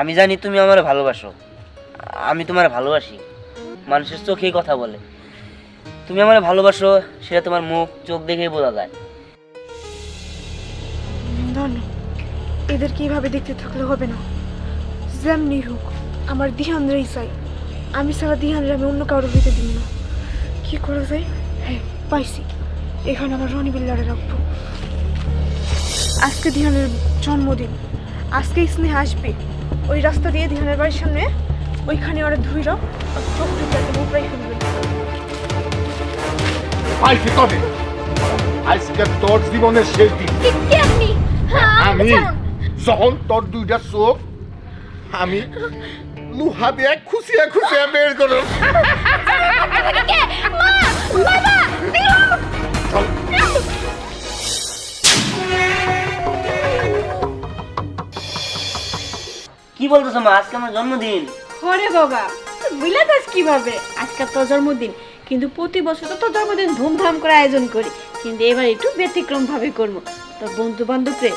আমি জানি তুমি আমার ভালোবাসো, আমি তোমার ভালোবাসি। মানুষের চোখেই কথা বলে। তুমি আমার ভালোবাসো সেটা তোমার মুখ চোখ দেখেই বোঝা যায়। ধন্য, এদের কিভাবে দেখতে থাকলে হবে না। যেমনি হোক আমার দিহানরাই চাই। আমি ছাড়া দিহানরা আমি অন্য কারোর হইতে দিব না। কি করা যায়? হ্যাঁ, পাইছি। এখানে আমার রনি বিল্লারে রাখবো। আজকে দিহানের জন্মদিন, আজকে স্নেহ আসবে। ওই রাস্তা দিয়ে দিহানের বাড়ির সামনে ওইখানে ওরা ধুইরা চোখ ঢুকে একটা মুখরাই ফেলবে। পাইছি তবে আজকে তোর জীবনের শেষ দিন। কে আপনি? আমি যখন তোর দুইটা চোখ আমি লুহা দিয়ে খুশিয়া খুশিয়া বের করো। কি বলতেছো মা? আজকে আমার জন্মদিন। ওরে বাবা, তুই বুঝলে যাস কিভাবে? আজকে তোর জন্মদিন, কিন্তু প্রতি বছর তো তোর জন্মদিন ধুমধাম করে আয়োজন করি, কিন্তু এবার একটু ব্যতিক্রম ভাবে করবো। তোর বন্ধু বান্ধবকে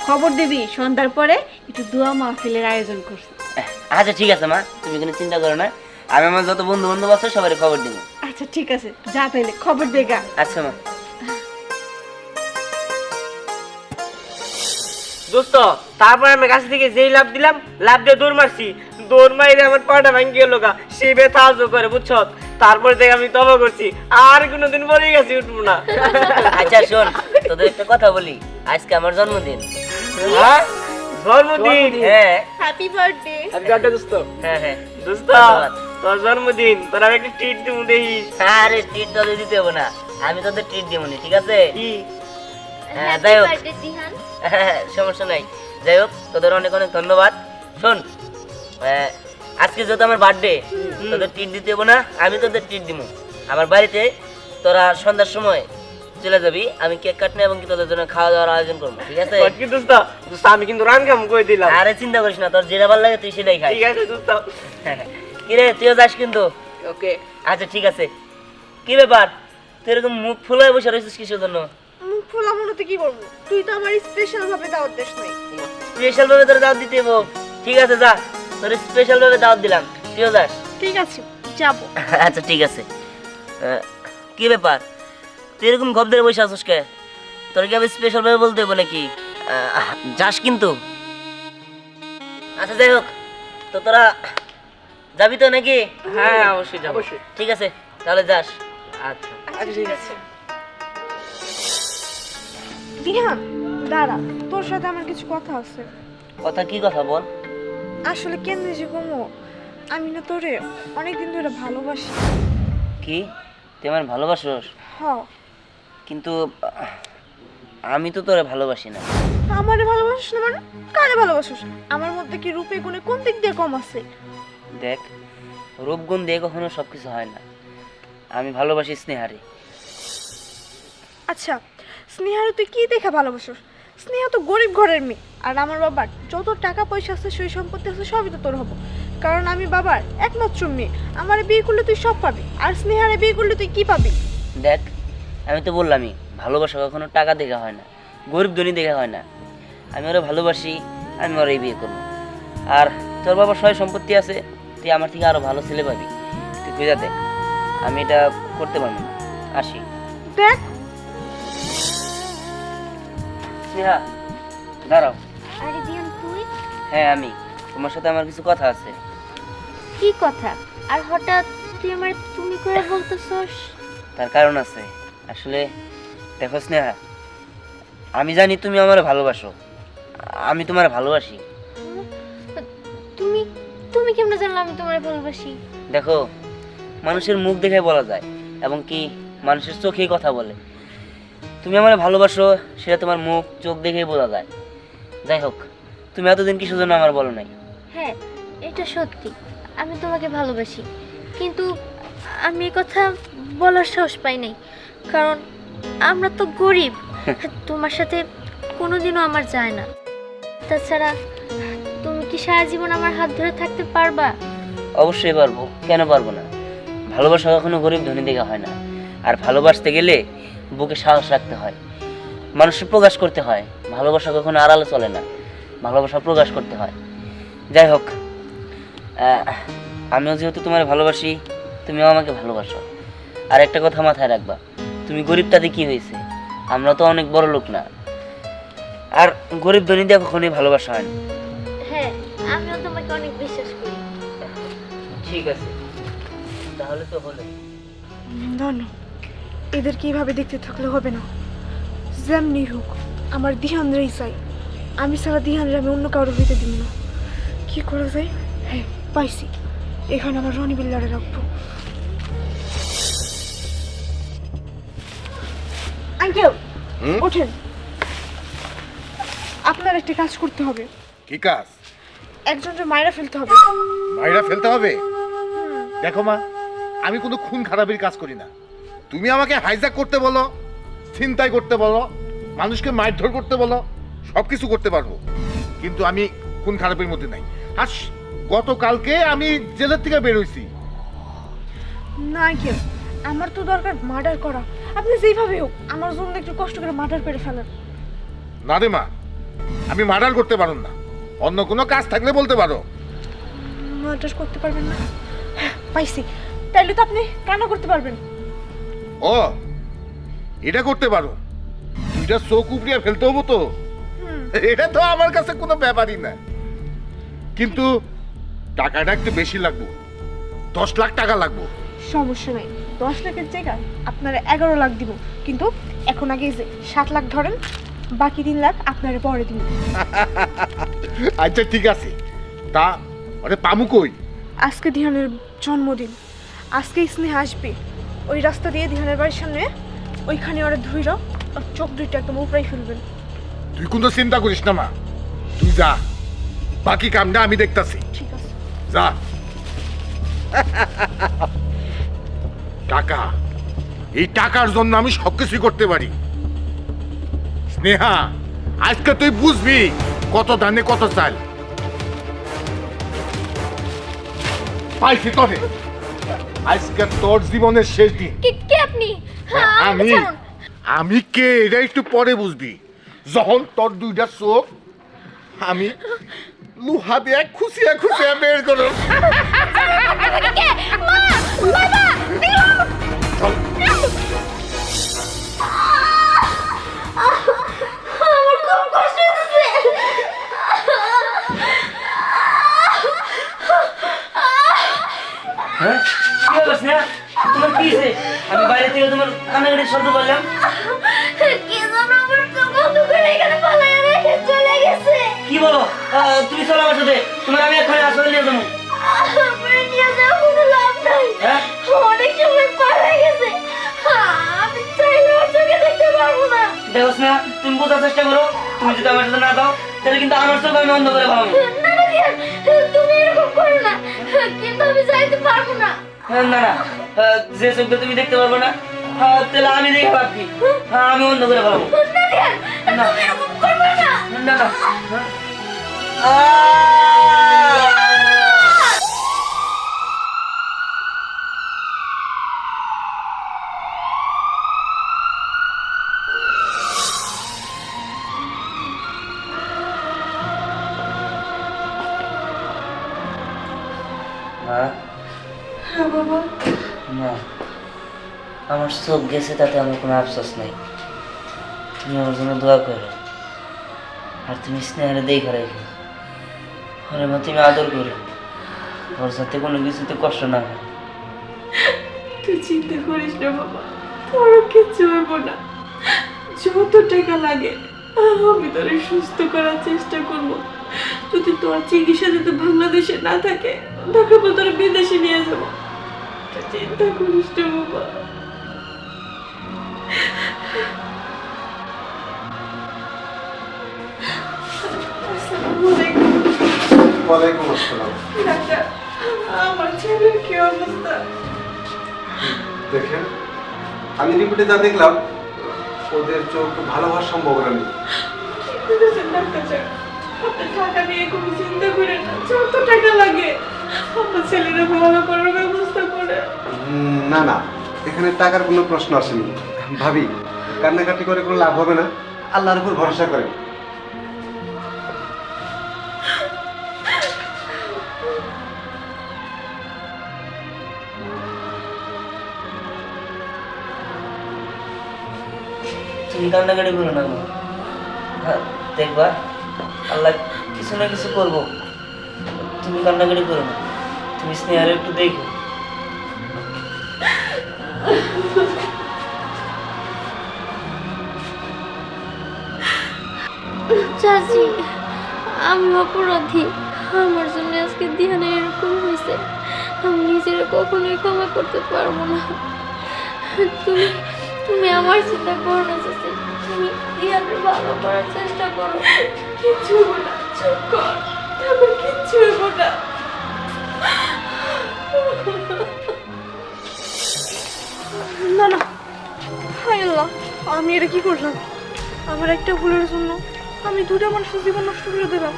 খবর দিবি, সন্ধ্যার পরে একটু দোয়া মাহফিলের আয়োজন করছি। আচ্ছা ঠিক আছে মা, তুমি কোনো চিন্তা করো না। আমি আমার যত বন্ধু বান্ধব আছে সবাই খবর দিব। আচ্ছা ঠিক আছে, যা তাইলে খবর দেগা। আচ্ছা মা। দোস্ত, তারপর আমি কাছ থেকে যেই লাভ দিলাম, লাভ দিয়ে দৌড় মারছি। দৌড় মাইরে আমার পাটা ভাঙি গেল গা, সে ব্যথা আজও করে, বুঝছো? তারপরে থেকে আমি তবা করছি, আর কোনোদিন পরে গেছি উঠবো না। আচ্ছা শোন, তোদের একটা কথা বলি, আজকে আমার জন্মদিন। হ্যাঁ, জন্মদিন। হ্যাঁ হ্যাপি বার্থডে। হ্যাপি বার্থডে দোস্ত। হ্যাঁ হ্যাঁ দোস্ত, ধন্যবাদ। তোর জন্মদিন, তোর আমি একটা ট্রিট দিব দেখিস। আরে ট্রিট তোদের দিতে হবে না, আমি তোদের ট্রিট দিব না, ঠিক আছে? কি? হ্যাঁ যাই হোক, বার্থডে দিহান। হ্যাঁ, সমস্যা নাই। যাই হোক, তোদের অনেক অনেক ধন্যবাদ। শোন, আজকে যেহেতু আমার বার্থডে, তোদের ট্রিট দিতে হবে না, আমি তোদের ট্রিট দিব। আমার বাড়িতে তোরা সন্ধ্যার সময় চলে যাবি, আমি কেক কাটনা এবং কি তোদের জন্য খাওয়া দাওয়ার আয়োজন করবো, ঠিক আছে? কি দোস্ত? দোস্ত, আমি কিন্তু রান কাম করে দিলাম। আরে চিন্তা করিস না, তোর যেটা ভালো লাগে তুই সেটাই খাই। ঠিক আছে দোস্ত। কিরে তুইও যাস কিন্তু? ওকে। আচ্ছা ঠিক আছে। কি ব্যাপার, তুই এরকম মুখ ফুলায় বসে রয়েছিস কিসের জন্য? মুখ ফোলা মনে কি করবো? তুই তো আমার স্পেশাল ভাবে দাওয়াত দিস নাই। স্পেশাল ভাবে তোর দাওয়াত দিতে হবো। ঠিক আছে যা, তোর স্পেশাল ভাবে দাওয়াত দিলাম, তুইও যাস। ঠিক আছে, যাবো। আচ্ছা ঠিক আছে। কি ব্যাপার, তুই এরকম গপ ধরে বসে আছিস কে? তোর কি আমি স্পেশাল ভাবে বলতে হবো নাকি? যাস কিন্তু। আচ্ছা যাই হোক, তো তোরা যাবি তো নাকি? হ্যাঁ, অবশ্যই যাবো। ঠিক আছে তাহলে যাস। আচ্ছা আচ্ছা, ঠিক আছে। দিহান, দাঁড়া, তোর সাথে আমার কিছু কথা আছে। কথা কি কথা বল? আসলে কেমনে যে কমো, আমি না তোরে অনেকদিন ধরে ভালোবাসি। কি তুই আমার ভালোবাসোস? হ, কিন্তু আমি তো তোরে ভালোবাসি না। আমারে ভালোবাসিস না মানে? কারে ভালোবাসিস? আমার মধ্যে কি রূপে গুণে কোন দিক দিয়ে কম আছে? দেখ, রূপগুণ দিয়ে কখনো সবকিছু হয় না। আমি ভালোবাসি স্নেহারে। আচ্ছা, স্নেহারে তুই কি দেখে ভালোবাসিস? স্নেহা তো গরিব ঘরের মেয়ে, আর আমার বাবার যত টাকা পয়সা আছে সেই সম্পত্তি আছে সবই তো তোর হবো, কারণ আমি বাবার একমাত্র মেয়ে। আমার বিয়ে করলে তুই সব পাবি, আর স্নেহারে বিয়ে করলে তুই কি পাবি? দেখ, আমি তো বললামই, ভালোবাসা কখনো টাকা দেখা হয় না, গরিব ধনী দেখা হয় না। আমি ওরা ভালোবাসি, আমি ওরাই বিয়ে করবো। আর তোর বাবার সয় সম্পত্তি আছে, তুই আমার থেকে আরো ভালো ছেলে পাবি। তুই বুঝা দেখ, আমি এটা করতে পারবো না। আসি। দেখ, স্নেহা দাঁড়াও। আরে দিহান, তুই? হ্যাঁ আমি, তোমার সাথে আমার কিছু কথা আছে। কি কথা? আর হঠাৎ তুই আমার তুমি করে বলতেছস? তার কারণ আছে। আসলে দেখো স্নেহা, আমি জানি তুমি আমার ভালোবাসো, আমি তোমার ভালোবাসি। তুমি তুমি কেমনে জানলা আমি তোমারে ভালোবাসি? দেখো, মানুষের মুখ দেখে বলা যায় এবং কি মানুষের চোখেই কথা বলে। তুমি আমার ভালোবাসো সেটা তোমার মুখ চোখ দেখেই বোঝা যায়। যাই হোক, তুমি এতদিন কিসের জন্য আমার বলো নাই? হ্যাঁ, এটা সত্যি, আমি তোমাকে ভালোবাসি, কিন্তু আমি এই কথা বলার সাহস পাই নাই, কারণ আমরা তো গরিব। তোমার সাথে কোনোদিনও আমার যায় না। তাছাড়া তুমি কি সারা জীবন আমার হাত ধরে থাকতে পারবা? অবশ্যই পারবো, কেন পারবো না? ভালোবাসা কখনো গরিব ধনী দেখে হয় না। আর ভালোবাসতে গেলে বুকে সাহস রাখতে হয়, মানুষের প্রকাশ করতে হয়। ভালোবাসা কখনো আড়ালে চলে না, ভালোবাসা প্রকাশ করতে হয়। যাই হোক, আমিও যেহেতু তোমার ভালোবাসি, তুমিও আমাকে ভালোবাসো। আর একটা কথা মাথায় রাখবা, তুমি গরিব তাতে কি হয়েছে, আমরা তো অনেক বড় লোক না। আর গরিব ধনী দিয়ে কখনোই ভালোবাসা হয় না। হ্যাঁ, আমিও তোমাকে অনেক বিশ্বাস করি। ঠিক আছে, তাহলে তো হলো। না না, এদের কিভাবে দেখতে থাকলে হবে না। যেমনি হোক আমার দিহানরাই চাই। আমি ছাড়া দিহানরা আমি অন্য কারো হইতে দিব না। কি করা যায়? হ্যাঁ, পাইছি। এখানে আমার রনি বিল্লারে রাখবো। আঙ্কেল, ওঠেন। আপনার একটা কাজ করতে হবে। কি কাজ? একজনকে মায়েরা ফেলতে হবে। মাইরা ফেলতে হবে? দেখো মা, আমি কোনো খুন খারাপের কাজ করি না। তুমি আমাকে হাইজ্যাক করতে বলো, ছিনতাই করতে বলো, মানুষকে মারধর করতে বলো, সব কিছু করতে পারবো, কিন্তু আমি খুন খারাপের মধ্যে নাই। আর গতকালকে আমি জেলের থেকে বের হইছি। না আঙ্কেল, আমার তো দরকার মার্ডার করা। আপনি যেইভাবে হোক আমার জন্য একটু কষ্ট করে মার্ডার করে ফেলেন। না রে মা, আমি মার্ডার করতে পারুম না। অন্য কোনো কাজ থাকলে বলতে পারো। মার্ডার করতে পারবেন না? হ্যাঁ, পাইছি। তাইলে তো আপনি কান্না করতে পারবেন। ও, এটা করতে পারো? দুইটা চোখ উপড়িয়ে ফেলতে হবো তো? এটা তো আমার কাছে কোনো ব্যাপারই না, কিন্তু টাকাটা একটু বেশি লাগবে। 10 লাখ টাকা লাগবে। সমস্যা নাই, 10 লাখের জায়গায় আপনারা 11 লাখ দিব। কিন্তু এখন আগে এই যে 7 লাখ ধরেন, বাকি 3 লাখ আপনারা পরে দিব। আচ্ছা ঠিক আছে, তা আরে পামু কই? আজকে ধিয়ানের জন্মদিন, আজকে স্নেহ আসবে। ওই রাস্তা দিয়ে ধিয়ানের বাড়ির সামনে, ওইখানে ওরা ধুইরা আর চোখ দুইটা একদম উপরাই ফেলবেন। তুই কোনো চিন্তা করিস না মা, তুই যা, বাকি কামটা আমি দেখতাছি। ঠিক আছে। যা। টাকা, এই টাকার জন্য আমি সবকিছু করতে পারি। স্নেহা, আজকে তুই বুঝবি কত ধানে কত চাল। পাইছি তোরে, আজকে তোর জীবনের শেষ দিন। কে আপনি? আমি আমি কে এটা একটু পরে বুঝবি, যখন তোর দুইটা চোখ আমি লোহা দিয়ে খুশিয়া খুশিয়া বের করো। চল। আমার খুব কষ্ট হচ্ছে। হ্যাঁ, কি হলো স্নেহা? তোমার কি হয়েছে? আমি বাইরে থেকে তোমার কান্নাকাটির শব্দ বললাম। কে যেন আমার চোখ বন্ধ করে এখানে পালায় রেখে চলে গেছে। কি বলো? তুমি চলো আমার সাথে, তোমার আমি এক্ষুনি হাসপাতালে নিয়ে যাবো। আমার নিয়ে যাওয়ার কোনো লাভ নাই। হ্যাঁ? অনেক সময় পার হয়ে গেছে, আমি চাইলেও ওর চোখে দেখতে পারবো না। দেখো স্নেহা, তুমি বোঝার চেষ্টা করো। তুমি যদি আমার সাথে না দাও, তাহলে কিন্তু আমার চোখ আমি অন্ধ করে ফেলাবো। না না রিয়ান, তুমি এরকম করো না, কিন্তু আমি চাইতে পারবো না। না না, যে চোখটা তুমি দেখতে পারবো না, তাহলে আমি দেখে পাচ্ছি, আমি অন্ধ করে ফেলাবো। না রিয়ান, না। তুমি এরকম করবে না। না না। হ্যাঁ বাবা। না, আমার চোখ গেছে তাতে আমার কোনো আফসোস নাই। তুমি আমার জন্য দোয়া করো, আর তুমি স্নেহারে দেখে রাখো। ওরে মা তুমি আদর করো, ওর সাথে কোনো কিছুতে কষ্ট না হয়। তুই চিন্তা করিস না বাবা, তোর কিচ্ছু হইব না। যত টাকা লাগে আমি তোরে সুস্থ করার চেষ্টা করব। যদি তোর চিকিৎসা যদি বাংলাদেশে না থাকে, দেখাবো তোর বিদেশে নিয়ে যাবো। তুই চিন্তা করিস না বাবা। আসসালামু আলাইকুম। ওয়ালাইকুম আসসালাম। ডাক্তার, আমার ছেলের কি অবস্থা? দেখেন, আমি রিপোর্টে যা দেখলাম, ওদের চোখ ভালো হওয়ার সম্ভাবনা নেই। কি বলছেন ডাক্তার সাহেব? আপনি টাকা নিয়ে কোনো চিন্তা করেন না, যত টাকা লাগে আমার ছেলেরা ভালো করার ব্যবস্থা করে। না না, এখানে টাকার কোনো প্রশ্ন আসেনি। ভাবি, কান্নাকাটি করে কোনো লাভ হবে না, আল্লাহর উপর ভরসা করেন। তুমি কান্নাকাটি করো না মা। হ্যাঁ, দেখবা আল্লাহ কিছু না কিছু করবো। তুমি কান্নাকাটি করো না, তুমি স্নেহার একটু দেখো। চাচি, আমি অপরাধী। আমার জন্য আজকে দিহানে এরকম হয়েছে। আমি নিজের কখনোই ক্ষমা করতে পারবো না। তুমি তুমি আমার চিন্তা করো না চাচি, তুমি দিহানের ভালো করার চেষ্টা করো। কিচ্ছু হবো না, চুপ কর, তারপর কিচ্ছু হবো না। না না, হায় আল্লাহ, আমি এটা কি করলাম? আমার একটা ভুলের জন্য আমি দুটা মানুষের জীবন নষ্ট করে দিলাম।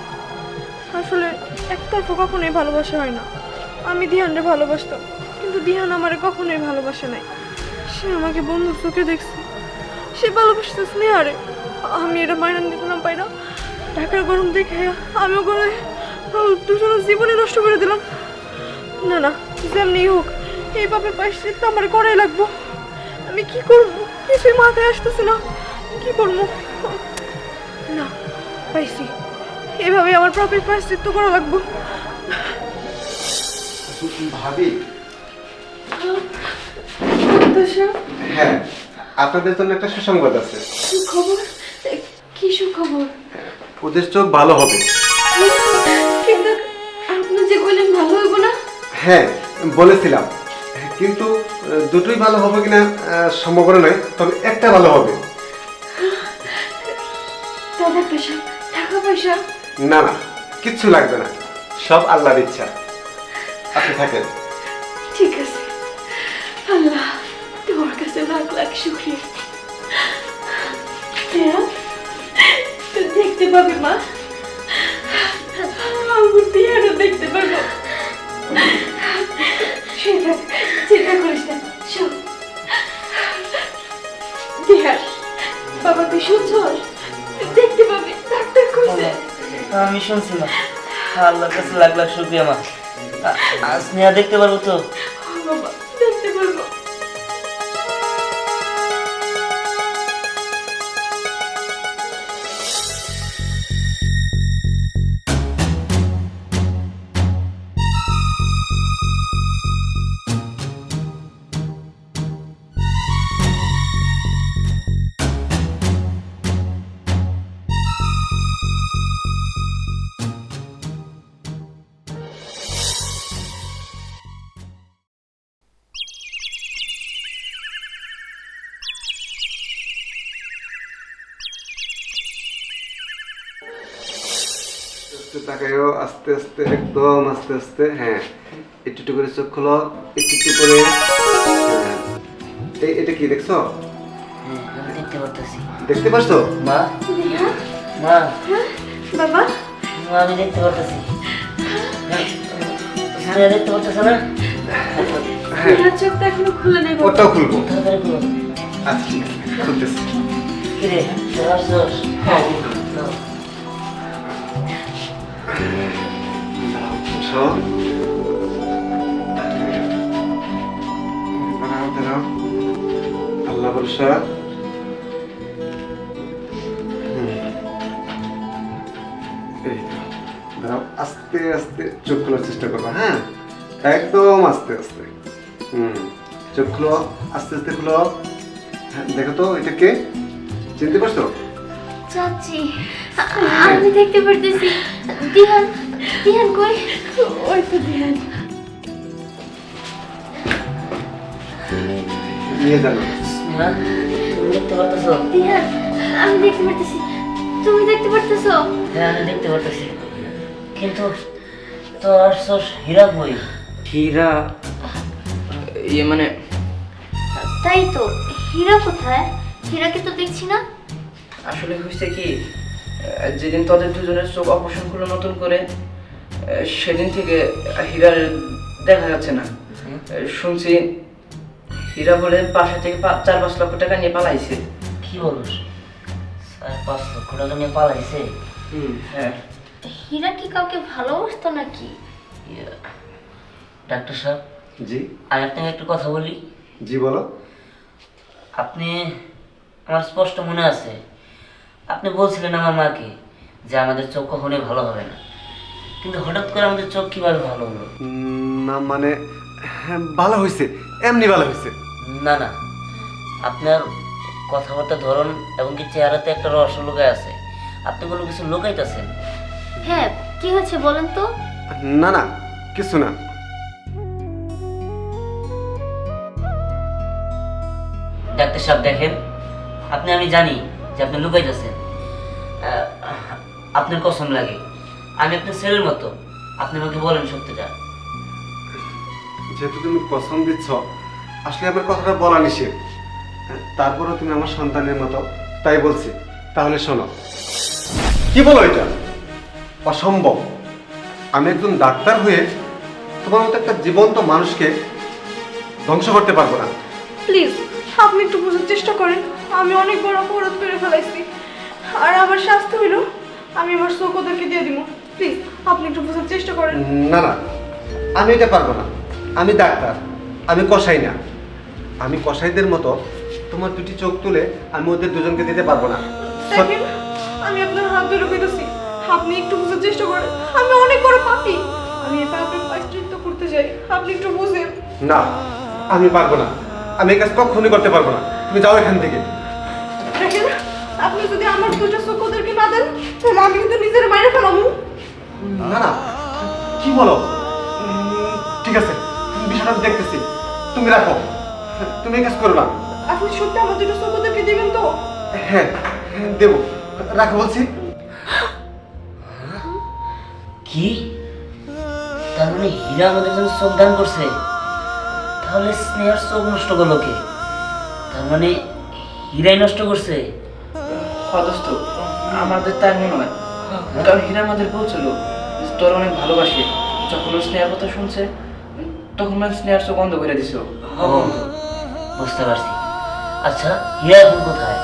আসলে একতরফা কখনোই ভালোবাসা হয় না। আমি দিহানরে ভালোবাসতাম, কিন্তু দিহান আমারে কখনোই ভালোবাসে নাই। সে আমাকে বন্ধুর চোখে দেখছে, সে ভালোবাসতে স্নেহারে। আমি এটা মাইনা নিলাম পাই না। ঢাকার গরম দেখে আমিও করে দুজনের জীবনে নষ্ট করে দিলাম। না না, যেমনি হোক এই পাপের প্রায়শ্চিত্ত আমার করাই লাগবো। আমি কি করবো কিছুই মাথায় আসতেছে না, কি করবো? না, পাইছি, এভাবে আমার পাপের প্রায়শ্চিত্ত করা লাগবো। ভাবি, হ্যাঁ, আপনাদের জন্য একটা সুসংবাদ আছে। খবর? কি সুখবর? ওদের চোখ ভালো হবে। কিন্তু আপনি যে বললেন ভালো হইব না। হ্যাঁ, বলেছিলাম, কিন্তু দুটোই ভালো হবে কিনা সম্ভাবনা নয়, তবে একটা ভালো হবে। দাদা পয়সা, টাকা পয়সা? না না, কিচ্ছু লাগবে না, সব আল্লাহর ইচ্ছা। আপনি থাকেন। ঠিক আছে, আল্লাহ তোমার কাছে লাখ লাখ শুকরিয়া। তুই দেখতে পাবি মা, আঙ্গুর দিয়ে আরো দেখতে পারবো। সেটা চিন্তা করিস না, শোন দিহার, বাবা তুই শুনছস? দেখতে পাবি, ডাক্তার কইছে। আমি শুনছি মা, আল্লাহর কাছে লাখ লাখ শুকরিয়া মা। স্নেহা দেখতে পারবো তো? বাবা দেখতে পারবো। তাকাইও আস্তে আস্তে, একদম আস্তে আস্তে। হ্যাঁ, একটু একটু করে চোখ খোলো, একটু একটু করে। হ্যাঁ, এটা কি দেখছো? হ্যাঁ, আমি দেখতে পারতেছি। দেখতে পাচ্ছো? মা, মা, বাবা মা, আমি দেখতে পারতেছি। স্নেহা দেখতে পারতেছে না? হ্যাঁ, দিহার চোখটা এখনো খুলে নেই বাবা। ওটাও খুলবো। তাড়াতাড়ি করো। আচ্ছা, ঠিক আছে, খুলতেছি। কিরে, তোর আসছস? হ্যাঁ। নাও। বসো। দাঁড়াও, দাঁড়াও। আল্লাহ ভরসা। এই তো, দাঁড়াও, আস্তে আস্তে চোখ খোলার চেষ্টা করবো। হ্যাঁ, একদম আস্তে আস্তে। চোখ খুলো, আস্তে আস্তে খুলো। হ্যাঁ, দেখো তো এটা কে, চিনতে পারছো? চাচি, আমি দেখতে পারতেছি। দিহান, দিহান কই? ওই তো দিহান। নিয়ে জানো। স্নেহা, তুমি দেখতে পারতেছো? দিহান, আমি দেখতে পারতেছি। তুমি দেখতে পারতেছো? হ্যাঁ, আমি দেখতে পারতেছি। কিন্তু তোর আসছস হীরা কই? হীরা, ইয়ে মানে তাই তো, হীরা কোথায়? হীরাকে তো দেখছি না। আসলে হয়েছে কি, যেদিন তাদের দুজনের চোখ অপারেশন করলো নতুন করে, সেদিন থেকে হীরার দেখা যাচ্ছে না। শুনছি হীরা বলে বাসা থেকে 4-5 লক্ষ টাকা নিয়ে পালাইছে। কি বলস? 4-5 লক্ষ টাকা নিয়ে পালাইছে? হ্যাঁ। হীরা কি কাউকে ভালোবাসতো নাকি? ডাক্তার সাহেব, জি, আমি আপনাকে একটু কথা বলি। জি বলো। আপনি আমার স্পষ্ট মনে আছে আপনি বলছিলেন আমার মাকে যে আমাদের চোখ কখনোই ভালো হবে না, কিন্তু হঠাৎ করে আমাদের চোখ কিভাবে ভালো হলো? না মানে হ্যাঁ, ভালো হয়েছে, এমনি ভালো হয়েছে। না না, আপনার কথাবার্তা ধরন এবং কি চেহারাতে একটা রহস্য লুকায় আছে, আপনি কোনো কিছু লুকাইতেছেন। হ্যাঁ, কি হয়েছে বলেন তো? না না, কিছু না। ডাক্তার সাহেব দেখেন, আমি জানি যে আপনি লুকাইতেছেন। আপনার কসম লাগে, আমি আপনার ছেলের মতো, আপনি আমাকে বলেন সত্যিটা। যেহেতু তুমি কসম দিচ্ছ, আসলে আমার কথাটা বলা নিষেধ, তারপরেও তুমি আমার সন্তানের মতো, তাই বলছি। তাহলে শোনো। কি বলো এটা? অসম্ভব। আমি একজন ডাক্তার হয়ে তোমার মতো একটা জীবন্ত মানুষকে ধ্বংস করতে পারবো না। প্লিজ আপনি একটু বোঝার চেষ্টা করেন, আমি অনেক বড় অপরাধ করে ফেলাইছি, আর আমার শাস্তি হইল আমি আমার চোখ ওদেরকে দিয়ে দিব। প্লিজ আপনি একটু বোঝার চেষ্টা করেন। না না, আমি এটা পারবো না। আমি ডাক্তার, আমি কসাই না। আমি কসাইদের মতো তোমার দুটি চোখ তুলে আমি ওদের দুজনকে দিতে পারবো না। দেখেন, আমি আপনার হাত ধরে কইতাছি, আপনি একটু বোঝার চেষ্টা করেন। আমি অনেক বড় পাপী, আমি এই পাপের প্রায়শ্চিত্ত করতে চাই, আপনি একটু বুঝেন। না, আমি পারবো না। আমি এই কাজ কখনোই করতে পারবো না। তুমি যাও এখান থেকে। দেখেন, আপনি যদি আমার দুটো চোখ ওদেরকে না দেন তাহলে আমি কিন্তু নিজের মাইরে ফেলাবো। না না, কি বলো? ঠিক আছে, বিষয়টা আমি দেখতেছি। তুমি রাখো, তুমি এই কাজ করো না। আপনি সত্যি আমার দুটো চোখ ওদেরকে দিবেন তো? হ্যাঁ, দেবো। রাখো বলছি। কি? তার মানে হীরা আমাদের জন্য চোখ দান করছে? তাহলে স্নেহার চোখ নষ্ট করলো কে? তার মানে হীরাই নষ্ট করছে? দোস্ত, আমাদের তাই মনে হয়, কারণ হীরা আমাদের বলছিল যে তোর অনেক ভালোবাসে। যখন ও স্নেহার কথা শুনছে তখন মানে স্নেহার চোখ বন্ধ করে দিছিল। বুঝতে পারছি। আচ্ছা, হীরা এখন কোথায়?